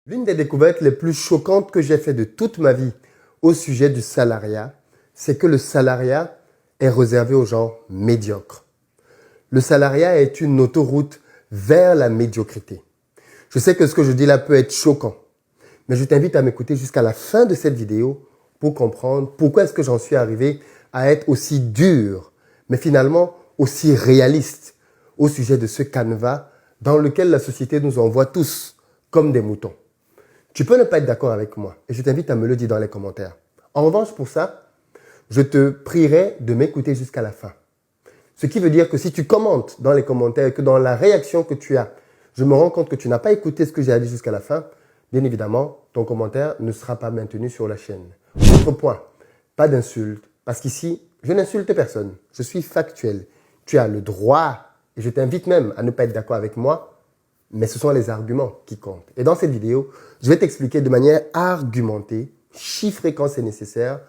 L'une des découvertes les plus choquantes que j'ai fait de toute ma vie au sujet du salariat, c'est que le salariat est réservé aux gens médiocres. Le salariat est une autoroute vers la médiocrité. Je sais que ce que je dis là peut être choquant, mais je t'invite à m'écouter jusqu'à la fin de cette vidéo pour comprendre pourquoi est-ce que j'en suis arrivé à être aussi dur, mais finalement aussi réaliste au sujet de ce canevas dans lequel la société nous envoie tous comme des moutons. Tu peux ne pas être d'accord avec moi et je t'invite à me le dire dans les commentaires. En revanche, pour ça, je te prierai de m'écouter jusqu'à la fin. Ce qui veut dire que si tu commentes dans les commentaires et que dans la réaction que tu as, je me rends compte que tu n'as pas écouté ce que j'ai à dire jusqu'à la fin, bien évidemment, ton commentaire ne sera pas maintenu sur la chaîne. Autre point, pas d'insulte, parce qu'ici, je n'insulte personne. Je suis factuel. Tu as le droit, et je t'invite même à ne pas être d'accord avec moi, mais ce sont les arguments qui comptent. Et dans cette vidéo, je vais t'expliquer de manière argumentée, chiffrée quand c'est nécessaire,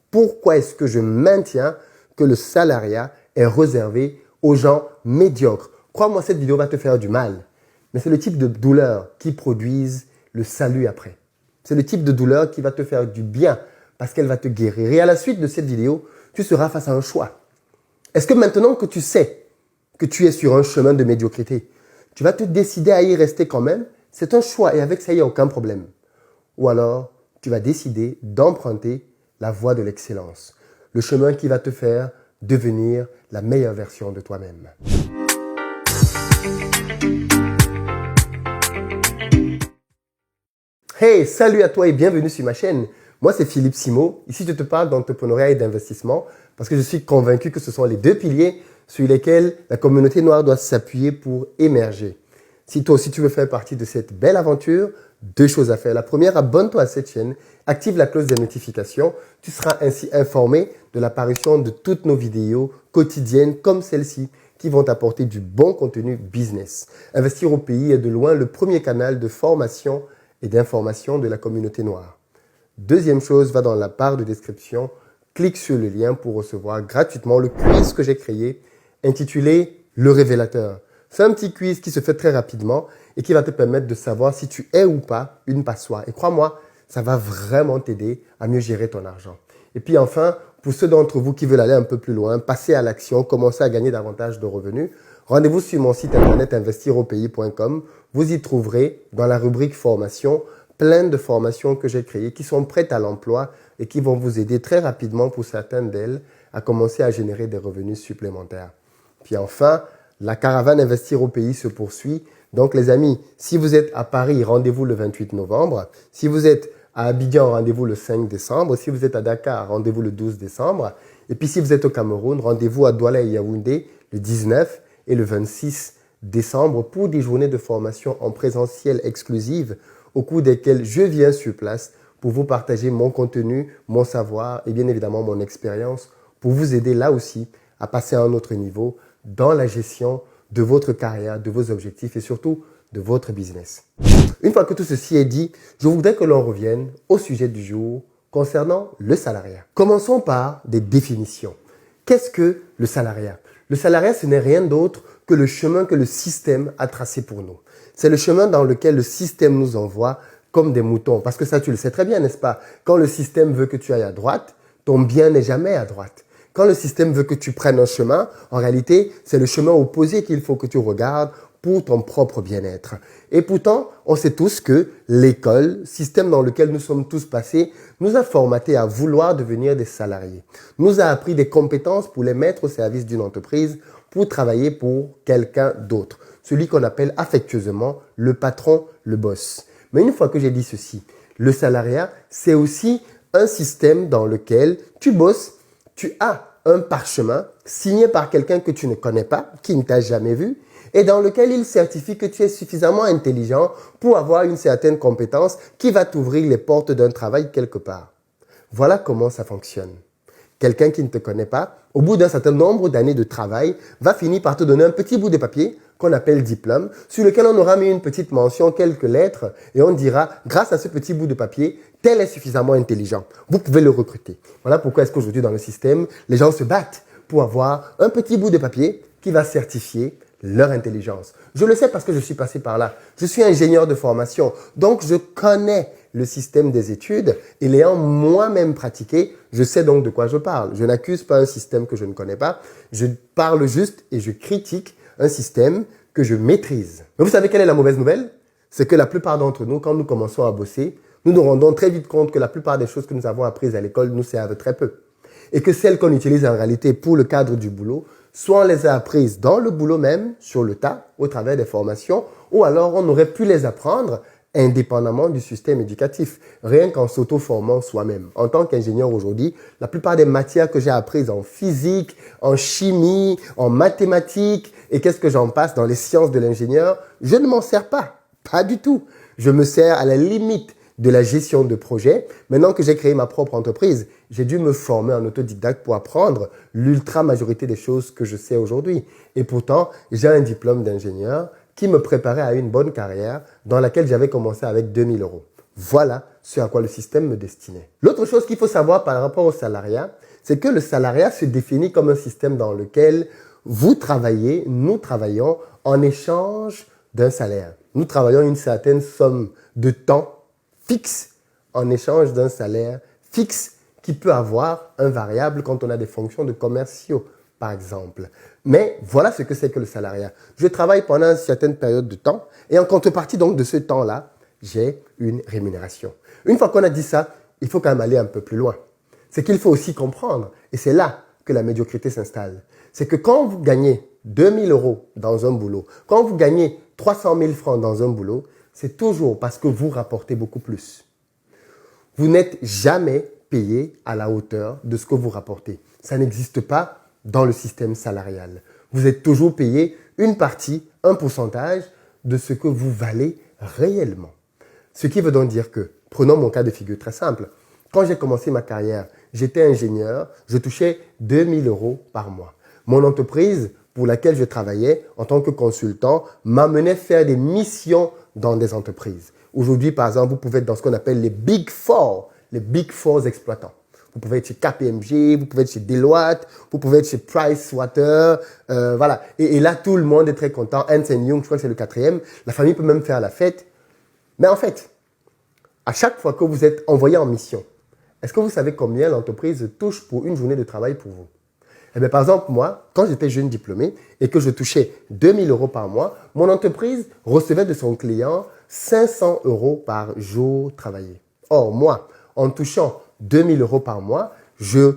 pourquoi est-ce que je maintiens que le salariat est réservé aux gens médiocres. Crois-moi, cette vidéo va te faire du mal, mais c'est le type de douleur qui produisent le salut après. C'est le type de douleur qui va te faire du bien parce qu'elle va te guérir. Et à la suite de cette vidéo, tu seras face à un choix. Est-ce que maintenant que tu sais que tu es sur un chemin de médiocrité, tu vas te décider à y rester quand même? C'est un choix et avec ça, il n'y a aucun problème. Ou alors, tu vas décider d'emprunter la voie de l'excellence, le chemin qui va te faire devenir la meilleure version de toi-même. Hey, salut à toi et bienvenue sur ma chaîne. Moi, c'est Philippe Simo. Ici, je te parle d'entrepreneuriat et d'investissement parce que je suis convaincu que ce sont les deux piliers sur lesquels la communauté noire doit s'appuyer pour émerger. Si toi aussi tu veux faire partie de cette belle aventure, deux choses à faire. La première, abonne-toi à cette chaîne, active la cloche des notifications. Tu seras ainsi informé de l'apparition de toutes nos vidéos quotidiennes comme celle-ci qui vont t'apporter du bon contenu business. Investir au pays est de loin le premier canal de formation et d'information de la communauté noire. Deuxième chose, va dans la barre de description, clique sur le lien pour recevoir gratuitement le quiz que j'ai créé intitulé « Le révélateur ». C'est un petit quiz qui se fait très rapidement et qui va te permettre de savoir si tu es ou pas une passoire. Et crois-moi, ça va vraiment t'aider à mieux gérer ton argent. Et puis enfin, pour ceux d'entre vous qui veulent aller un peu plus loin, passer à l'action, commencer à gagner davantage de revenus, rendez-vous sur mon site internet investiropayes.com. Vous y trouverez dans la rubrique formation plein de formations que j'ai créées qui sont prêtes à l'emploi et qui vont vous aider très rapidement pour certaines d'elles à commencer à générer des revenus supplémentaires. Puis enfin, la caravane Investir au pays se poursuit. Donc les amis, si vous êtes à Paris, rendez-vous le 28 novembre. Si vous êtes à Abidjan, rendez-vous le 5 décembre. Si vous êtes à Dakar, rendez-vous le 12 décembre. Et puis si vous êtes au Cameroun, rendez-vous à Douala et Yaoundé le 19 et le 26 décembre pour des journées de formation en présentiel exclusives au cours desquelles je viens sur place pour vous partager mon contenu, mon savoir et bien évidemment mon expérience pour vous aider là aussi à passer à un autre niveau dans la gestion de votre carrière, de vos objectifs et surtout de votre business. Une fois que tout ceci est dit, je voudrais que l'on revienne au sujet du jour concernant le salariat. Commençons par des définitions. Qu'est-ce que le salariat? Le salariat, ce n'est rien d'autre que le chemin que le système a tracé pour nous. C'est le chemin dans lequel le système nous envoie comme des moutons. Parce que ça, tu le sais très bien, n'est-ce pas? Quand le système veut que tu ailles à droite, ton bien n'est jamais à droite. Quand le système veut que tu prennes un chemin, en réalité, c'est le chemin opposé qu'il faut que tu regardes pour ton propre bien-être. Et pourtant, on sait tous que l'école, système dans lequel nous sommes tous passés, nous a formatés à vouloir devenir des salariés. Nous a appris des compétences pour les mettre au service d'une entreprise, pour travailler pour quelqu'un d'autre. Celui qu'on appelle affectueusement le patron, le boss. Mais une fois que j'ai dit ceci, le salariat, c'est aussi un système dans lequel tu bosses. Tu as un parchemin signé par quelqu'un que tu ne connais pas, qui ne t'a jamais vu, et dans lequel il certifie que tu es suffisamment intelligent pour avoir une certaine compétence qui va t'ouvrir les portes d'un travail quelque part. Voilà comment ça fonctionne. Quelqu'un qui ne te connaît pas, au bout d'un certain nombre d'années de travail, va finir par te donner un petit bout de papier qu'on appelle diplôme, sur lequel on aura mis une petite mention, quelques lettres, et on dira, grâce à ce petit bout de papier, tel est suffisamment intelligent. Vous pouvez le recruter. Voilà pourquoi est-ce qu'aujourd'hui dans le système, les gens se battent pour avoir un petit bout de papier qui va certifier leur intelligence. Je le sais parce que je suis passé par là. Je suis ingénieur de formation, donc je connais le système des études et l'ayant moi-même pratiqué, je sais donc de quoi je parle. Je n'accuse pas un système que je ne connais pas, je parle juste et je critique un système que je maîtrise. Mais vous savez quelle est la mauvaise nouvelle? C'est que la plupart d'entre nous, quand nous commençons à bosser, nous nous rendons très vite compte que la plupart des choses que nous avons apprises à l'école nous servent très peu. Et que celles qu'on utilise en réalité pour le cadre du boulot, soit on les a apprises dans le boulot même, sur le tas, au travers des formations, ou alors on aurait pu les apprendre indépendamment du système éducatif, rien qu'en s'auto-formant soi-même. En tant qu'ingénieur aujourd'hui, la plupart des matières que j'ai apprises en physique, en chimie, en mathématiques, et qu'est-ce que j'en passe dans les sciences de l'ingénieur, je ne m'en sers pas, pas du tout. Je me sers à la limite de la gestion de projet. Maintenant que j'ai créé ma propre entreprise, j'ai dû me former en autodidacte pour apprendre l'ultra majorité des choses que je sais aujourd'hui. Et pourtant, j'ai un diplôme d'ingénieur qui me préparait à une bonne carrière dans laquelle j'avais commencé avec 2000 €. Voilà ce à quoi le système me destinait. L'autre chose qu'il faut savoir par rapport au salariat, c'est que le salariat se définit comme un système dans lequel vous travaillez, nous travaillons en échange d'un salaire. Nous travaillons une certaine somme de temps fixe en échange d'un salaire fixe qui peut avoir un variable quand on a des fonctions de commerciaux, par exemple. Mais voilà ce que c'est que le salariat. Je travaille pendant une certaine période de temps et en contrepartie donc de ce temps-là, j'ai une rémunération. Une fois qu'on a dit ça, il faut quand même aller un peu plus loin. C'est qu'il faut aussi comprendre, et c'est là que la médiocrité s'installe, c'est que quand vous gagnez 2000 € dans un boulot, quand vous gagnez 300 000 francs dans un boulot, c'est toujours parce que vous rapportez beaucoup plus. Vous n'êtes jamais payé à la hauteur de ce que vous rapportez. Ça n'existe pas dans le système salarial. Vous êtes toujours payé une partie, un pourcentage de ce que vous valez réellement. Ce qui veut donc dire que, prenons mon cas de figure très simple, quand j'ai commencé ma carrière, j'étais ingénieur, je touchais 2000 € par mois. Mon entreprise pour laquelle je travaillais en tant que consultant m'amenait faire des missions dans des entreprises. Aujourd'hui, par exemple, vous pouvez être dans ce qu'on appelle les Big Four exploitants. Vous pouvez être chez KPMG, vous pouvez être chez Deloitte, vous pouvez être chez Pricewater, voilà. Et là, tout le monde est très content. Ernst Young, je crois que c'est le 4e. La famille peut même faire la fête. Mais en fait, à chaque fois que vous êtes envoyé en mission, est-ce que vous savez combien l'entreprise touche pour une journée de travail pour vous? Eh bien, par exemple, moi, quand j'étais jeune diplômé et que je touchais 2000 € par mois, mon entreprise recevait de son client 500 € par jour travaillé. Or, moi, en touchant 2000 € par mois, je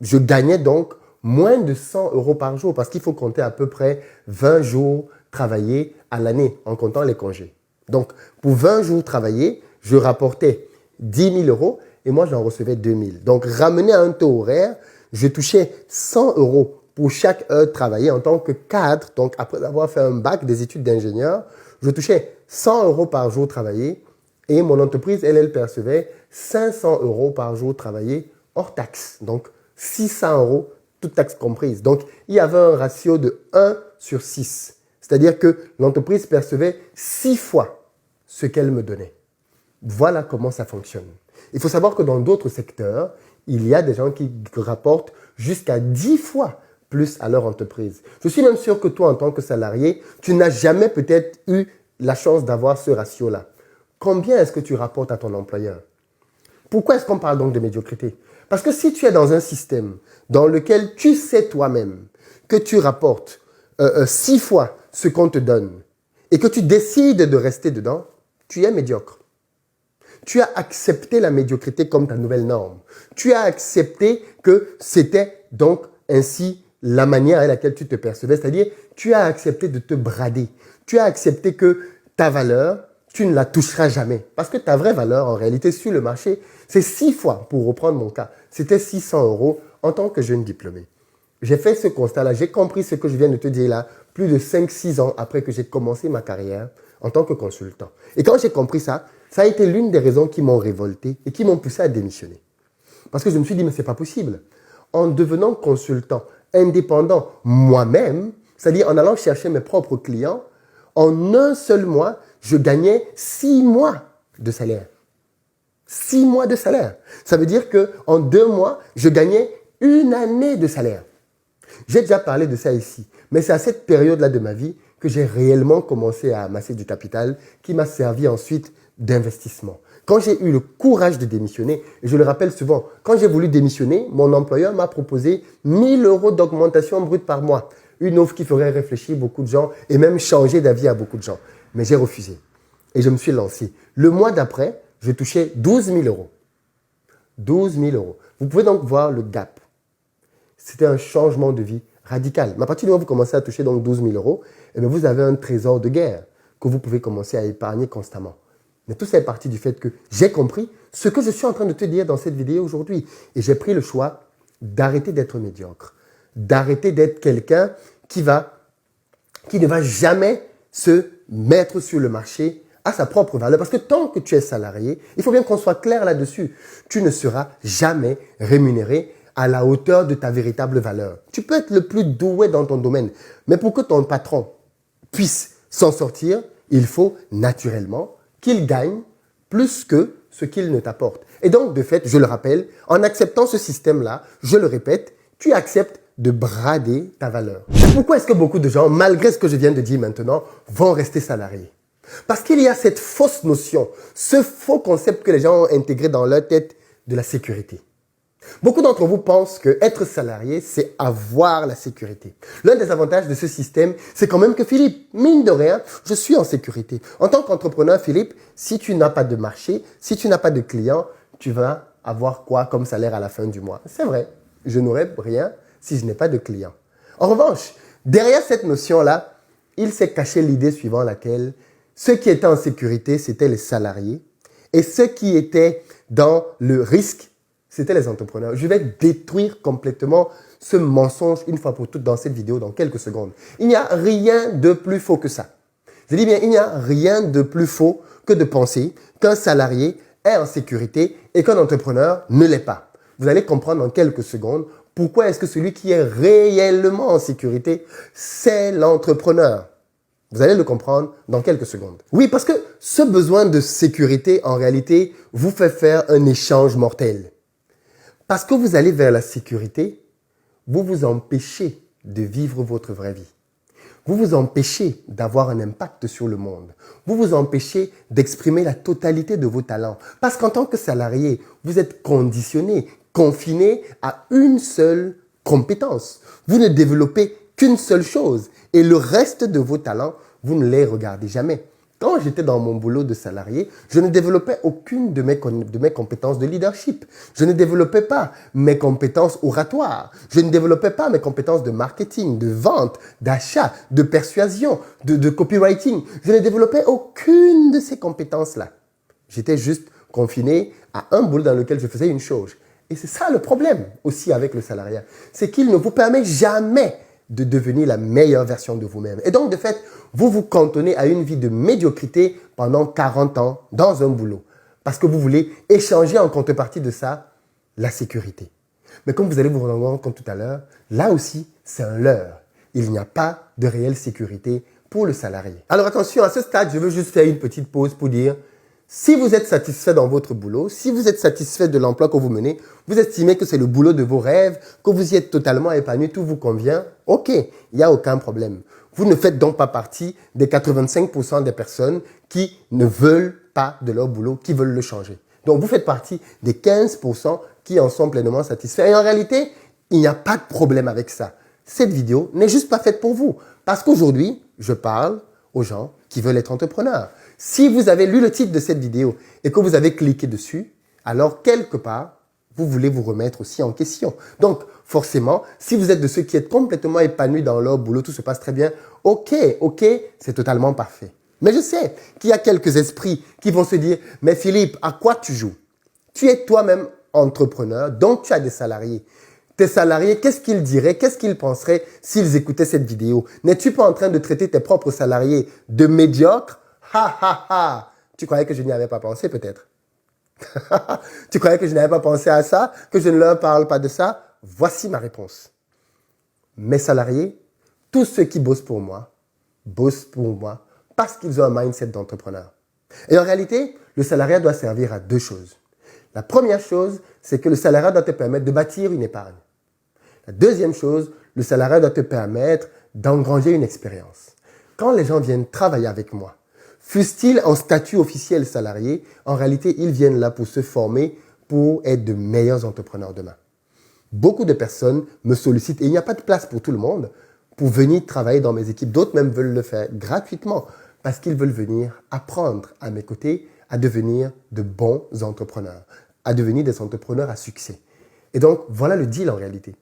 gagnais donc moins de 100 € par jour parce qu'il faut compter à peu près 20 jours travaillés à l'année en comptant les congés. Donc, pour 20 jours travaillés, je rapportais 10 000 € et moi, j'en recevais 2000. Donc, ramené à un taux horaire, je touchais 100 € pour chaque heure travaillée en tant que cadre. Donc, après avoir fait un bac des études d'ingénieur, je touchais 100 € par jour travaillé et mon entreprise, elle percevait 500 € par jour travaillé hors taxe. Donc, 600 €, toutes taxes comprises. Donc, il y avait un ratio de 1 sur 6. C'est-à-dire que l'entreprise percevait 6 fois ce qu'elle me donnait. Voilà comment ça fonctionne. Il faut savoir que dans d'autres secteurs, il y a des gens qui rapportent jusqu'à 10 fois plus à leur entreprise. Je suis même sûr que toi, en tant que salarié, tu n'as jamais peut-être eu la chance d'avoir ce ratio-là. Combien est-ce que tu rapportes à ton employeur? Pourquoi est-ce qu'on parle donc de médiocrité? Parce que si tu es dans un système dans lequel tu sais toi-même que tu rapportes 6 fois ce qu'on te donne et que tu décides de rester dedans, tu es médiocre. Tu as accepté la médiocrité comme ta nouvelle norme. Tu as accepté que c'était donc ainsi la manière à laquelle tu te percevais. C'est-à-dire, tu as accepté de te brader. Tu as accepté que ta valeur, tu ne la toucheras jamais. Parce que ta vraie valeur, en réalité, sur le marché, c'est 6 fois, pour reprendre mon cas, c'était 600 € en tant que jeune diplômé. J'ai fait ce constat-là, j'ai compris ce que je viens de te dire là, plus de 5-6 ans après que j'ai commencé ma carrière en tant que consultant. Et quand j'ai compris ça, ça a été l'une des raisons qui m'ont révolté et qui m'ont poussé à démissionner. Parce que je me suis dit, mais c'est pas possible. En devenant consultant indépendant moi-même, c'est-à-dire en allant chercher mes propres clients, en un seul mois, je gagnais 6 mois de salaire. 6 mois de salaire. Ça veut dire qu'en 2 mois, je gagnais 1 année de salaire. J'ai déjà parlé de ça ici, mais c'est à cette période-là de ma vie que j'ai réellement commencé à amasser du capital qui m'a servi ensuite d'investissement. Quand j'ai eu le courage de démissionner, et je le rappelle souvent, quand j'ai voulu démissionner, mon employeur m'a proposé 1 000 € d'augmentation brute par mois. Une offre qui ferait réfléchir beaucoup de gens et même changer d'avis à beaucoup de gens. Mais j'ai refusé. Et je me suis lancé. Le mois d'après, je touchais 12 000 €. 12 000 €. Vous pouvez donc voir le gap. C'était un changement de vie radical. Mais à partir du moment où vous commencez à toucher donc 12 000 €, eh bien vous avez un trésor de guerre que vous pouvez commencer à épargner constamment. Mais tout ça est parti du fait que j'ai compris ce que je suis en train de te dire dans cette vidéo aujourd'hui. Et j'ai pris le choix d'arrêter d'être médiocre, d'arrêter d'être quelqu'un qui ne va jamais se mettre sur le marché à sa propre valeur. Parce que tant que tu es salarié, il faut bien qu'on soit clair là-dessus. Tu ne seras jamais rémunéré à la hauteur de ta véritable valeur. Tu peux être le plus doué dans ton domaine, mais pour que ton patron puisse s'en sortir, il faut naturellement qu'il gagne plus que ce qu'il ne t'apporte. Et donc, de fait, je le rappelle, en acceptant ce système-là, je le répète, tu acceptes de brader ta valeur. Pourquoi est-ce que beaucoup de gens, malgré ce que je viens de dire maintenant, vont rester salariés? Parce qu'il y a cette fausse notion, ce faux concept que les gens ont intégré dans leur tête de la sécurité. Beaucoup d'entre vous pensent que être salarié, c'est avoir la sécurité. L'un des avantages de ce système, c'est quand même que Philippe, mine de rien, je suis en sécurité. En tant qu'entrepreneur, Philippe, si tu n'as pas de marché, si tu n'as pas de clients, tu vas avoir quoi comme salaire à la fin du mois? C'est vrai, je n'aurai rien si je n'ai pas de clients. En revanche, derrière cette notion-là, il s'est caché l'idée suivant laquelle ceux qui étaient en sécurité, c'était les salariés, et ceux qui étaient dans le risque, c'était les entrepreneurs. Je vais détruire complètement ce mensonge une fois pour toutes dans cette vidéo, dans quelques secondes. Il n'y a rien de plus faux que ça. Je dis bien, il n'y a rien de plus faux que de penser qu'un salarié est en sécurité et qu'un entrepreneur ne l'est pas. Vous allez comprendre dans quelques secondes pourquoi est-ce que celui qui est réellement en sécurité, c'est l'entrepreneur. Vous allez le comprendre dans quelques secondes. Oui, parce que ce besoin de sécurité, en réalité, vous fait faire un échange mortel. Parce que vous allez vers la sécurité, vous vous empêchez de vivre votre vraie vie. Vous vous empêchez d'avoir un impact sur le monde. Vous vous empêchez d'exprimer la totalité de vos talents. Parce qu'en tant que salarié, vous êtes conditionné, confiné à une seule compétence. Vous ne développez qu'une seule chose et le reste de vos talents, vous ne les regardez jamais. Quand j'étais dans mon boulot de salarié, je ne développais aucune de mes compétences de leadership. Je ne développais pas mes compétences oratoires. Je ne développais pas mes compétences de marketing, de vente, d'achat, de persuasion, de copywriting. Je ne développais aucune de ces compétences-là. J'étais juste confiné à un boulot dans lequel je faisais une chose. Et c'est ça le problème aussi avec le salariat. C'est qu'il ne vous permet jamais de devenir la meilleure version de vous-même. Et donc, de fait, vous vous cantonnez à une vie de médiocrité pendant 40 ans dans un boulot. Parce que vous voulez échanger en contrepartie de ça la sécurité. Mais comme vous allez vous rendre compte tout à l'heure, là aussi, c'est un leurre. Il n'y a pas de réelle sécurité pour le salarié. Alors attention, à ce stade, je veux juste faire une petite pause pour dire, si vous êtes satisfait dans votre boulot, si vous êtes satisfait de l'emploi que vous menez, vous estimez que c'est le boulot de vos rêves, que vous y êtes totalement épanoui, tout vous convient, ok, il n'y a aucun problème. Vous ne faites donc pas partie des 85% des personnes qui ne veulent pas de leur boulot, qui veulent le changer. Donc vous faites partie des 15% qui en sont pleinement satisfaits. Et en réalité, il n'y a pas de problème avec ça. Cette vidéo n'est juste pas faite pour vous. Parce qu'aujourd'hui, je parle aux gens qui veulent être entrepreneurs. Si vous avez lu le titre de cette vidéo et que vous avez cliqué dessus, alors quelque part, vous voulez vous remettre aussi en question. Donc, forcément, si vous êtes de ceux qui êtes complètement épanouis dans leur boulot, tout se passe très bien, ok, c'est totalement parfait. Mais je sais qu'il y a quelques esprits qui vont se dire, mais Philippe, à quoi tu joues? Tu es toi-même entrepreneur, donc tu as des salariés. Tes salariés, qu'est-ce qu'ils diraient, qu'est-ce qu'ils penseraient s'ils écoutaient cette vidéo? N'es-tu pas en train de traiter tes propres salariés de médiocres? Ha ha ha! Tu croyais que je n'y avais pas pensé peut-être? Tu croyais que je n'avais pas pensé à ça? Que je ne leur parle pas de ça? Voici ma réponse. Mes salariés, tous ceux qui bossent pour moi parce qu'ils ont un mindset d'entrepreneur. Et en réalité, le salariat doit servir à deux choses. La première chose, c'est que le salariat doit te permettre de bâtir une épargne. La deuxième chose, le salariat doit te permettre d'engranger une expérience. quand les gens viennent travailler avec moi, fussent-ils en statut officiel salarié, en réalité, ils viennent là pour se former, pour être de meilleurs entrepreneurs demain. Beaucoup de personnes me sollicitent, et il n'y a pas de place pour tout le monde, pour venir travailler dans mes équipes. D'autres même veulent le faire gratuitement, parce qu'ils veulent venir apprendre à mes côtés à devenir de bons entrepreneurs, à devenir des entrepreneurs à succès. Et donc, voilà le deal en réalité.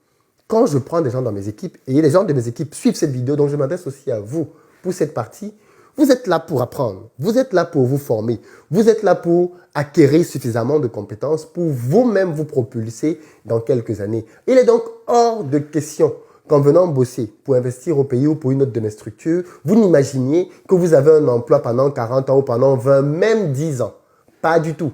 Quand je prends des gens dans mes équipes, et les gens de mes équipes suivent cette vidéo, donc je m'adresse aussi à vous pour cette partie, vous êtes là pour apprendre, vous êtes là pour vous former, vous êtes là pour acquérir suffisamment de compétences pour vous-même vous propulser dans quelques années. Il est donc hors de question qu'en venant bosser pour investir au pays ou pour une autre de mes structures, vous n'imaginiez que vous avez un emploi pendant 40 ans ou pendant 20, même 10 ans. Pas du tout.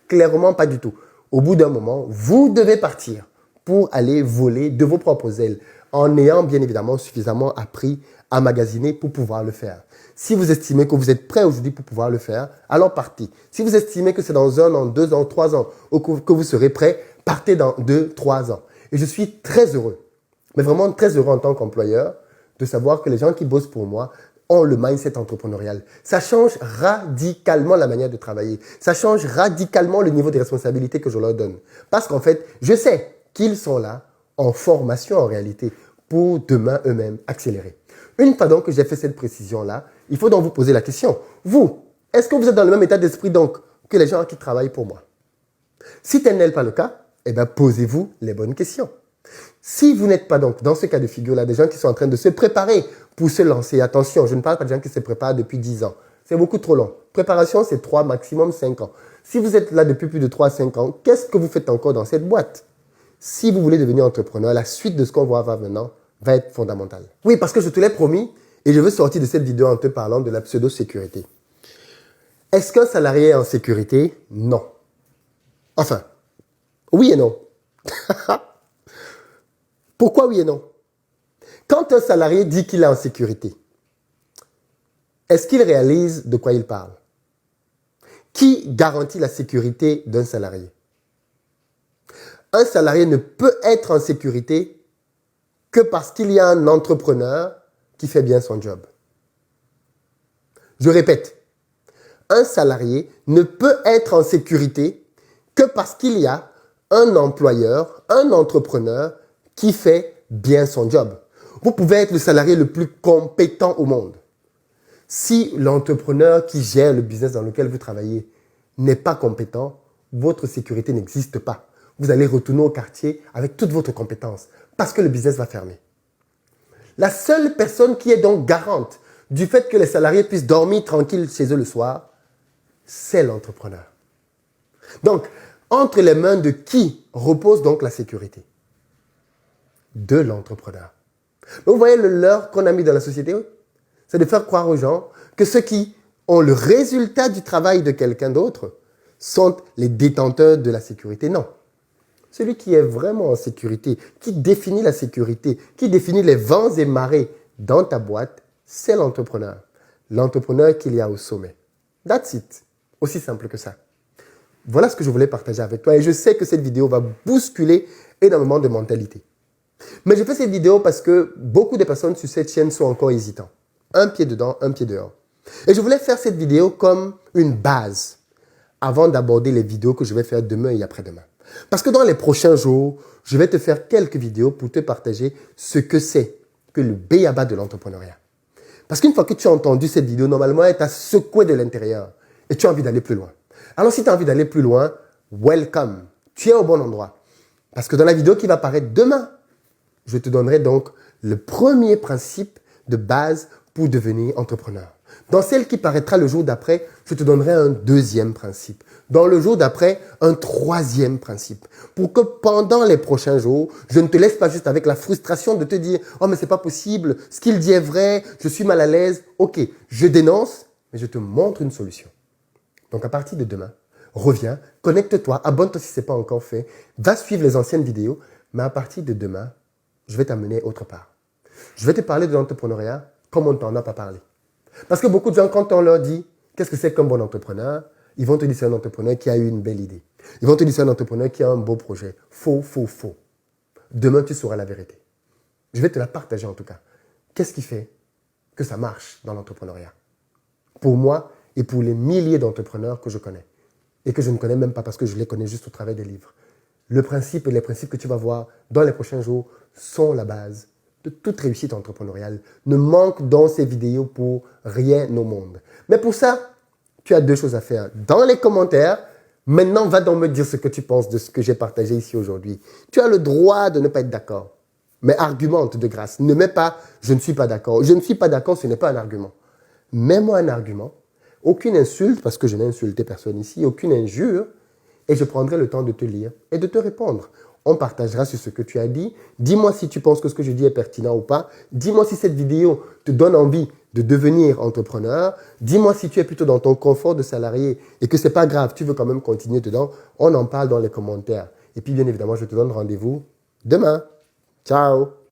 Clairement pas du tout. Au bout d'un moment, vous devez partir pour aller voler de vos propres ailes en ayant bien évidemment suffisamment appris à magasiner pour pouvoir le faire. Si vous estimez que vous êtes prêt aujourd'hui pour pouvoir le faire, alors partez. Si vous estimez que c'est dans 1 an, 2 ans, 3 ans, ou que vous serez prêt, partez dans 2, 3 ans. Et je suis très heureux, mais vraiment très heureux en tant qu'employeur, de savoir que les gens qui bossent pour moi ont le mindset entrepreneurial. Ça change radicalement la manière de travailler. Ça change radicalement le niveau de responsabilité que je leur donne. Parce qu'en fait, je sais qu'ils sont là en formation en réalité pour demain eux-mêmes accélérer. Une fois donc que j'ai fait cette précision-là, il faut donc vous poser la question. Vous, est-ce que vous êtes dans le même état d'esprit donc que les gens qui travaillent pour moi? Si tel n'est pas le cas, eh bien, posez-vous les bonnes questions. Si vous n'êtes pas donc dans ce cas de figure-là, des gens qui sont en train de se préparer pour se lancer, attention, je ne parle pas de gens qui se préparent depuis 10 ans. C'est beaucoup trop long. Préparation, c'est 3, maximum 5 ans. Si vous êtes là depuis plus de 3 à 5 ans, qu'est-ce que vous faites encore dans cette boîte? Si vous voulez devenir entrepreneur, la suite de ce qu'on va voir maintenant va être fondamentale. Oui, parce que je te l'ai promis et je veux sortir de cette vidéo en te parlant de la pseudo-sécurité. Est-ce qu'un salarié est en sécurité? Non. Enfin, oui et non. Pourquoi oui et non? Quand un salarié dit qu'il est en sécurité, est-ce qu'il réalise de quoi il parle? Qui garantit la sécurité d'un salarié? Un salarié ne peut être en sécurité que parce qu'il y a un entrepreneur qui fait bien son job. Je répète, un salarié ne peut être en sécurité que parce qu'il y a un employeur, un entrepreneur qui fait bien son job. Vous pouvez être le salarié le plus compétent au monde. Si l'entrepreneur qui gère le business dans lequel vous travaillez n'est pas compétent, votre sécurité n'existe pas. Vous allez retourner au quartier avec toute votre compétence parce que le business va fermer. La seule personne qui est donc garante du fait que les salariés puissent dormir tranquilles chez eux le soir, c'est l'entrepreneur. Donc, entre les mains de qui repose donc la sécurité? De l'entrepreneur. Vous voyez le leurre qu'on a mis dans la société? C'est de faire croire aux gens que ceux qui ont le résultat du travail de quelqu'un d'autre sont les détenteurs de la sécurité. Non. Celui qui est vraiment en sécurité, qui définit la sécurité, qui définit les vents et marées dans ta boîte, c'est l'entrepreneur. L'entrepreneur qu'il y a au sommet. That's it. Aussi simple que ça. Voilà ce que je voulais partager avec toi et je sais que cette vidéo va bousculer énormément de mentalité. Mais je fais cette vidéo parce que beaucoup de personnes sur cette chaîne sont encore hésitants. Un pied dedans, un pied dehors. Et je voulais faire cette vidéo comme une base avant d'aborder les vidéos que je vais faire demain et après-demain. Parce que dans les prochains jours, je vais te faire quelques vidéos pour te partager ce que c'est que le b.a.-ba de l'entrepreneuriat. Parce qu'une fois que tu as entendu cette vidéo, normalement, elle t'a secoué de l'intérieur et tu as envie d'aller plus loin. Alors si tu as envie d'aller plus loin, welcome. Tu es au bon endroit. Parce que dans la vidéo qui va paraître demain, je te donnerai donc le premier principe de base pour devenir entrepreneur. Dans celle qui paraîtra le jour d'après, je te donnerai un deuxième principe. Dans le jour d'après, un troisième principe. Pour que pendant les prochains jours, je ne te laisse pas juste avec la frustration de te dire « Oh, mais c'est pas possible, ce qu'il dit est vrai, je suis mal à l'aise. » Ok, je dénonce, mais je te montre une solution. Donc à partir de demain, reviens, connecte-toi, abonne-toi si ce n'est pas encore fait, va suivre les anciennes vidéos, mais à partir de demain, je vais t'amener autre part. Je vais te parler de l'entrepreneuriat comme on ne t'en a pas parlé. Parce que beaucoup de gens, quand on leur dit qu'est-ce que c'est qu'un bon entrepreneur, ils vont te dire c'est un entrepreneur qui a eu une belle idée. Ils vont te dire c'est un entrepreneur qui a un beau projet. Faux, faux, faux. Demain, tu sauras la vérité. Je vais te la partager en tout cas. Qu'est-ce qui fait que ça marche dans l'entrepreneuriat. Pour moi et pour les milliers d'entrepreneurs que je connais. Et que je ne connais même pas parce que je les connais juste au travers des livres. Le principe et les principes que tu vas voir dans les prochains jours sont la base de toute réussite entrepreneuriale. Ne manque dans ces vidéos pour rien au monde. Mais pour ça, tu as deux choses à faire. Dans les commentaires, maintenant, va donc me dire ce que tu penses de ce que j'ai partagé ici aujourd'hui. Tu as le droit de ne pas être d'accord. Mais argumente de grâce. Ne mets pas « je ne suis pas d'accord ». Je ne suis pas d'accord, ce n'est pas un argument. Mets-moi un argument. Aucune insulte, parce que je n'ai insulté personne ici, aucune injure, et je prendrai le temps de te lire et de te répondre. On partagera sur ce que tu as dit. Dis-moi si tu penses que ce que je dis est pertinent ou pas. Dis-moi si cette vidéo te donne envie de devenir entrepreneur. Dis-moi si tu es plutôt dans ton confort de salarié et que ce n'est pas grave, tu veux quand même continuer dedans. On en parle dans les commentaires. Et puis bien évidemment, je te donne rendez-vous demain. Ciao!